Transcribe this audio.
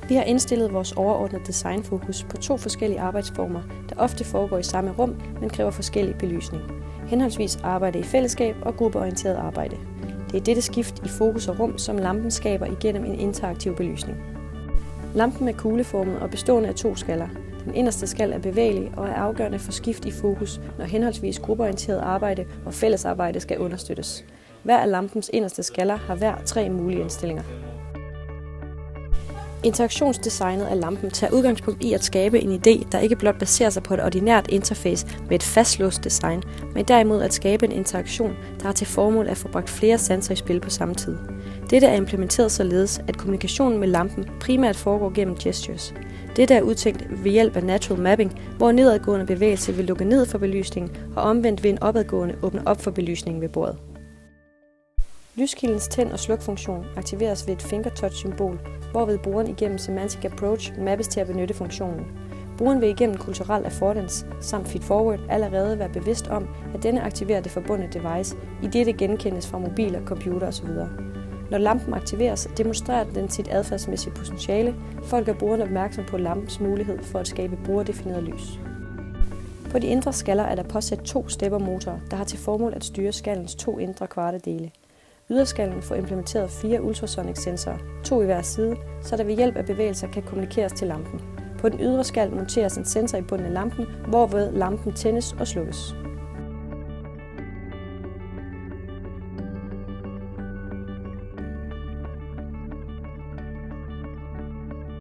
Vi har indstillet vores overordnede designfokus på 2 forskellige arbejdsformer, der ofte foregår i samme rum, men kræver forskellig belysning. Henholdsvis arbejde i fællesskab og gruppeorienteret arbejde. Det er dette skift i fokus og rum, som lampen skaber igennem en interaktiv belysning. Lampen er kugleformet og bestående af 2 skaller. Den inderste skal er bevægelig og er afgørende for skift i fokus, når henholdsvis gruppeorienteret arbejde og fællesarbejde skal understøttes. Hver af lampens inderste skaller har hver 3 mulige indstillinger. Interaktionsdesignet af lampen tager udgangspunkt i at skabe en idé, der ikke blot baserer sig på et ordinært interface med et fastlåst design, men derimod at skabe en interaktion, der har til formål at få bragt flere sanser i spil på samme tid. Dette er implementeret således, at kommunikationen med lampen primært foregår gennem gestures. Dette er udtænkt ved hjælp af natural mapping, hvor nedadgående bevægelse vil lukke ned for belysningen, og omvendt vil en opadgående åbne op for belysningen ved bordet. Lyskildens tænd- og slukfunktion aktiveres ved et fingertouch-symbol, hvorved brugeren igennem Semantic Approach mappes til at benytte funktionen. Brugeren vil igennem kulturel affordance samt feedforward allerede være bevidst om, at denne aktiverer det forbundne device, idet det genkendes fra mobiler, computer osv. Når lampen aktiveres, demonstrerer den sit adfærdsmæssige potentiale for at gøre brugeren opmærksom på lampens mulighed for at skabe brugerdefineret lys. På de indre skaller er der påsat 2 steppermotorer, der har til formål at styre skallens 2 indre kvartedele. Yderskallen får implementeret 4 ultrasonic-sensorer, 2 i hver side, så der ved hjælp af bevægelser kan kommunikeres til lampen. På den ydre skal monteres en sensor i bunden af lampen, hvorved lampen tændes og slukkes.